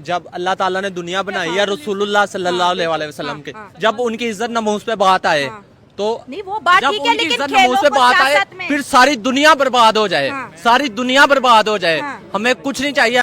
जब अल्लाह ताला ने दुनिया बनाई है रसूलुल्लाह सल्लल्लाहु अलैहि वसल्लम के, जब उनकी इज्जत नमूस पे बात आए तो नहीं वो बात जब ठीक है, उनकी लेकिन इज्जत नमूस पे बात आए फिर सारी दुनिया बर्बाद हो जाए, सारी दुनिया बर्बाद हो जाए। हमें कुछ नहीं चाहिए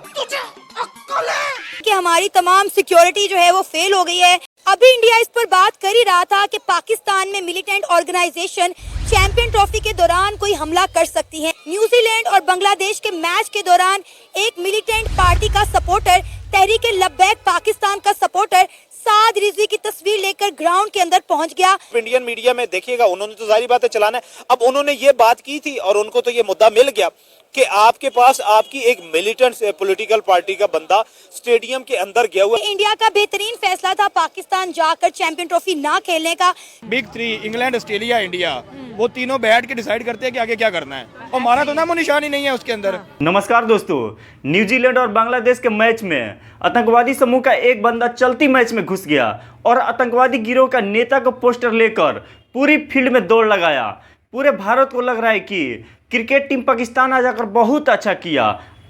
कि हमारी तमाम सिक्योरिटी जो है वो फेल हो गई है। अभी इंडिया इस पर बात कर ही रहा था कि पाकिस्तान में मिलिटेंट ऑर्गेनाइजेशन चैंपियन ट्रॉफी के दौरान कोई हमला कर सकती है। न्यूजीलैंड और बांग्लादेश के मैच के दौरान एक मिलिटेंट पार्टी का सपोर्टर, तहरीक लब्बैक पाकिस्तान का सपोर्टर साद रिजवी की तस्वीर लेकर ग्राउंड के अंदर पहुंच गया। इंडियन मीडिया में देखिएगा, उन्होंने तो सारी बातें चलाना है। अब उन्होंने ये बात की थी और उनको तो ये मुद्दा मिल गया कि आपके पास आपकी एक मिलिटेंट पॉलिटिकल पार्टी का बंदा स्टेडियम के अंदर गया हुआ। इंडिया का बेहतरीन फैसला था पाकिस्तान जाकर चैंपियन ट्रॉफी ना खेलने का। Big three England, Australia, India, वो तीनों बैठ के डिसाइड करते हैं कि आगे क्या करना है, और हमारा तो नामो निशानी नहीं है उसके अंदर। नमस्कार दोस्तों, न्यूजीलैंड और बांग्लादेश के मैच में आतंकवादी समूह का एक बंदा चलती मैच में घुस गया और आतंकवादी गिरोह का नेता का पोस्टर लेकर पूरी फील्ड में दौड़ लगाया। पूरे भारत को लग रहा है कि क्रिकेट टीम पाकिस्तान आ जाकर बहुत अच्छा किया।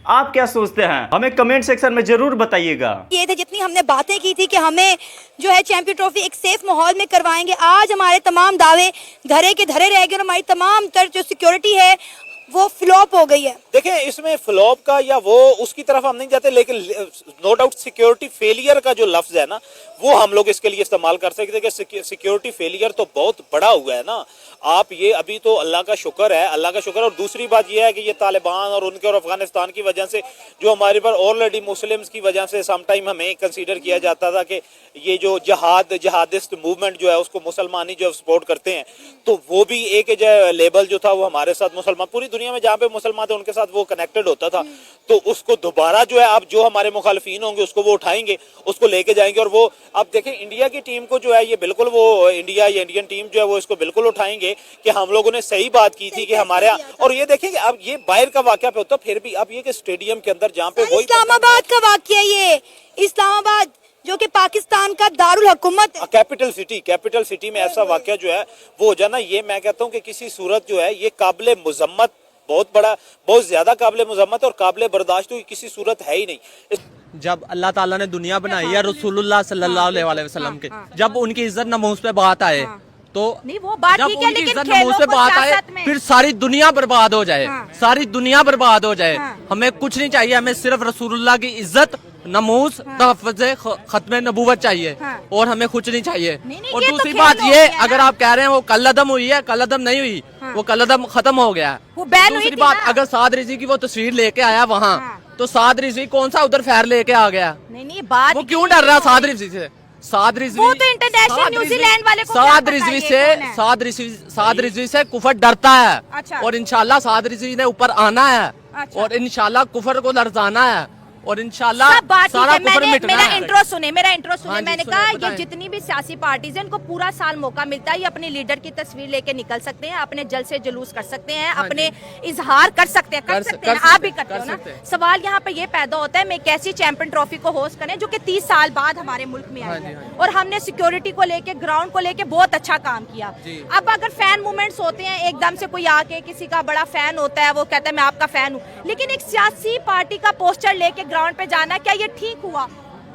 आप क्या सोचते हैं, हमें कमेंट सेक्शन में जरूर बताइएगा। ये थे जितनी हमने बातें की थी कि हमें जो है चैंपियन ट्रॉफी एक सेफ माहौल में करवाएंगे, आज हमारे तमाम दावे धरे के धरे रह गए और हमारी तमाम तर जो सिक्योरिटी है वो फ्लॉप हो गई है। देखें, इसमें फ्लॉप का या वो उसकी तरफ हम नहीं जाते, लेकिन नो डाउट सिक्योरिटी फेलियर का जो लफ्ज है ना, वो हम लोग इसके लिए इस्तेमाल कर सकते हैं कि सिक्योरिटी फेलियर तो बहुत बड़ा हुआ है ना। आप ये अभी तो अल्लाह का शुक्र है, अल्लाह का शुक्र है। और दूसरी बात ये है कि ये तालिबान और उनके और अफगानिस्तान की वजह से जो हमारे पर ऑलरेडी मुस्लिम्स की वजह से समटाइम हमें कंसीडर किया जाता था कि ये जो जहादिस्ट मूवमेंट जो है उसको मुसलमान ही जो सपोर्ट करते हैं, तो वो भी एक जो लेबल जो था वो हमारे साथ मुसलमान, पूरी दुनिया में जहाँ पे मुसलमान थे उनके साथ वो कनेक्टेड होता था। तो उसको दोबारा जो है अब जो हमारे मुखालिफिन होंगे उसको वो उठाएंगे, उसको लेके जाएंगे। और वो अब देखें, इंडिया की टीम को जो है ये बिल्कुल वो इंडिया या इंडियन टीम जो है वो इसको बिल्कुल उठाएंगे कि हम लोगों ने सही बात की थी कि हमारे। और ये देखें कि अब ये बाहर का वाकया पे होता, फिर भी अब ये कि स्टेडियम के अंदर जहाँ पे वो इस्लामाबाद का वाकया, ये इस्लामाबाद जो कि पाकिस्तान का दारुल हुकूमत है, कैपिटल सिटी में ऐसा वाकया जो है वो हो जाना, ये मैं कहता हूँ कि किसी सूरत जो है ये काबिल मुजम्मत, बहुत ज्यादा काबिल मुजम्मत और काबिल बर्दाश्त की किसी सूरत है ही नहीं। जब अल्लाह ताला ने दुनिया बनाई है रसूलुल्लाह सल्लल्लाहु अलैहि वसल्लम के, जब उनकी इज्जत नमूस पे बात आए तो नहीं वो बात जब ठीक है, उनकी लेकिन इज्जत नमूस पे बात आए फिर सारी दुनिया बर्बाद हो जाए, सारी दुनिया बर्बाद हो जाए। हमें कुछ नहीं चाहिए, हमें सिर्फ रसूलुल्लाह की इज्जत, नमूस, तहफ़्फ़ुज़ खत्म नबूवत चाहिए और हमें कुछ नहीं चाहिए। और दूसरी बात ये, अगर आप कह रहे हैं वो कलअदम हुई है, कलअदम नहीं हुई, वो कलअदम खत्म हो गया। दूसरी बात, अगर साद रिजवी की वो तस्वीर लेके आया वहाँ, तो साद रिजवी कौन सा उधर फैर लेके आ गया? नहीं बात वो क्यों डर रहा साद रिजवी से? साद रिजवी वो तो इंटरनेशनल न्यूजीलैंड वाले को साद रिजवी से कुफर डरता है। अच्छा। और इंशाल्लाह साद रिजवी ने ऊपर आना है। अच्छा। और इंशाल्लाह कुफर को लरजाना है और इंशाल्लाह सारा कुफर मिटना है। मेरा इंट्रो सुने हाँ मैंने कहा ये जितनी भी सियासी पार्टीज हैं इनको पूरा साल मौका मिलता है, ये अपने लीडर की तस्वीर लेके निकल सकते हैं, अपने जल से जुलूस कर सकते हैं, अपने इजहार कर सकते हैं, आप भी करते हो ना। सवाल यहाँ पे ये पैदा होता है मैं कैसी चैंपियन ट्रॉफी को होस्ट करें जो कि 30 साल बाद हमारे मुल्क में आई है और हमने सिक्योरिटी को लेके, ग्राउंड को लेके बहुत अच्छा काम किया। अब अगर फैन मूवमेंट्स होते हैं, एकदम से कोई आके किसी का बड़ा फैन होता है, वो कहता है मैं आपका फैन हूँ, लेकिन एक सियासी पार्टी का पोस्टर लेके ग्राउंड पे जाना, क्या ये ठीक हुआ?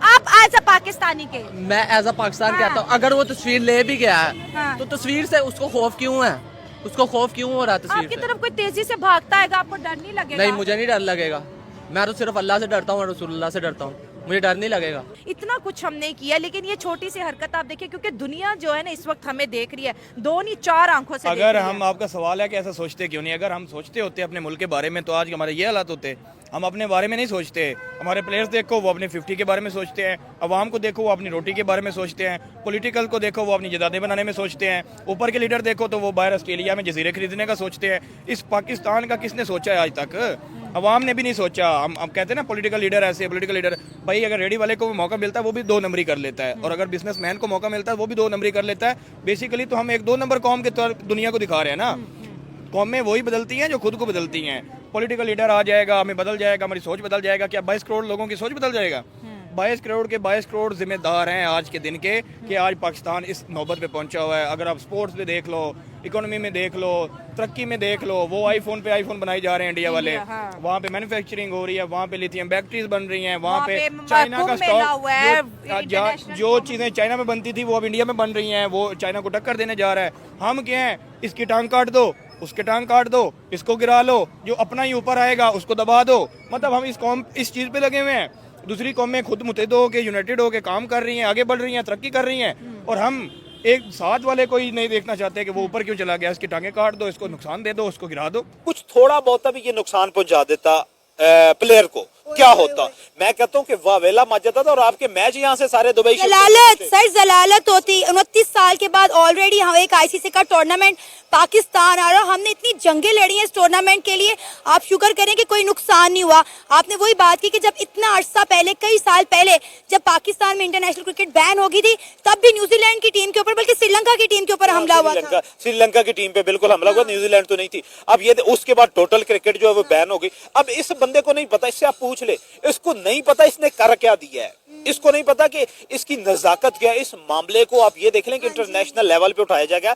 आप एज अ पाकिस्तानी के, मैं एज अ पाकिस्तान कहता हूँ, अगर वो तस्वीर ले भी गया है तो तस्वीर से उसको खौफ क्यों है? उसको खौफ क्यों हो रहा है तस्वीर आपकी से? तरफ कोई तेजी से भागता है, आपको डर नहीं लगेगा? नहीं, मुझे नहीं डर लगेगा। मैं तो सिर्फ अल्लाह से डरता हूँ और रसूलुल्लाह से डरता हूँ, मुझे डर नहीं लगेगा। इतना कुछ हमने किया, लेकिन ये छोटी सी हरकत आप देखिए, क्योंकि दुनिया जो है ना इस वक्त हमें देख रही है, 2 नहीं 4 आंखों से अगर हम, आपका सवाल है कि ऐसा सोचते क्यों नहीं, अगर हम सोचते होते अपने मुल्क के बारे में तो आज हमारे ये हालात होते। हम अपने बारे में नहीं सोचते। हमारे प्लेयर्स देखो वो अपने 50 के बारे में सोचते हैं, अवाम को देखो वो अपनी रोटी के बारे में सोचते हैं, पॉलिटिकल को देखो वो अपनी जदादें बनाने में सोचते हैं, ऊपर के लीडर देखो तो वो बाहर ऑस्ट्रेलिया में जजीरे खरीदने का सोचते हैं। इस पाकिस्तान का किसने सोचा है आज तक? अवाम ने भी नहीं सोचा। हम कहते हैं ना पॉलिटिकल लीडर ऐसे, पॉलिटिकल लीडर भाई, अगर रेडी वाले को मौका मिलता है वो भी 2 नंबरी कर लेता है, और अगर बिजनेसमैन को मौका मिलता है वो भी 2 नंबरी कर लेता है। बेसिकली तो हम एक 2 नंबर कौम के तौर दुनिया को दिखा रहे हैं ना। कौमें वही बदलती हैं जो खुद को बदलती हैं। पॉलिटिकल लीडर आ जाएगा, हमें बदल जाएगा, हमारी सोच बदल जाएगा, क्या 22 करोड़ लोगों की सोच बदल जाएगा? 22 करोड़ के 22 करोड़ जिम्मेदार हैं आज के दिन के कि आज पाकिस्तान इस नौबत पे पहुंचा हुआ है। अगर आप स्पोर्ट्स पे देख लो, इकोनॉमी में देख लो, तरक्की में देख लो, वो आईफोन पे आईफोन बनाए जा रहे हैं इंडिया वाले, वहाँ पे मैन्युफैक्चरिंग हो रही है, वहाँ पे लिथियम बैटरीज बन रही हैं, वहाँ पे चाइना का स्टॉक, जो चीजें चाइना में बनती थी वो अब इंडिया में बन रही हैं, वो चाइना को टक्कर देने जा रहा है। हम क्या हैं, इसकी टांग काट दो, उसके टांग काट दो, इसको गिरा लो, जो अपना ही ऊपर आएगा उसको दबा दो। मतलब हम इस चीज पे लगे हुए हैं। दूसरी कौमें खुद मुत्तहिद होकर यूनाइटेड होकर काम कर रही हैं, आगे बढ़ रही हैं, तरक्की कर रही हैं, और हम एक साथ वाले को ही नहीं देखना चाहते कि वो ऊपर क्यों चला गया, इसकी टांगे काट दो, इसको नुकसान दे दो, उसको गिरा दो। कुछ थोड़ा बहुत भी ये नुकसान पहुंचा देता प्लेयर को, क्या होता? मैं कहता हूँ कि वावेला मच जाता था और आपके मैच यहाँ से सारे दुबई जलालत, सर जलालत होती। 29 साल के बाद ऑलरेडी हम एक आईसीसी का टूर्नामेंट पाकिस्तान आ रहा, हमने इतनी जंगें लड़ी हैं इस टूर्नामेंट के लिए, आप शुक्र करें कि कोई नुकसान नहीं हुआ। आपने वही बात की कि जब इतना अरसा पहले, कई साल पहले, जब पाकिस्तान में इंटरनेशनल क्रिकेट बैन हो गई थी, तब भी न्यूजीलैंड की टीम के ऊपर, बल्कि श्रीलंका की टीम के ऊपर हमला हुआ था। श्रीलंका की टीम पे बिल्कुल हमला हुआ, न्यूजीलैंड तो नहीं थी। अब ये उसके बाद टोटल क्रिकेट जो है वो बैन हो गई। अब इस बंदे को नहीं पता, इससे आप पूछ ले, इसको नहीं पता इसने कर क्या दिया है, इसको नहीं पता कि इसकी नजाकत क्या है। इस मामले को आप ये देख लें कि इंटरनेशनल लेवल पे उठाया जाएगा।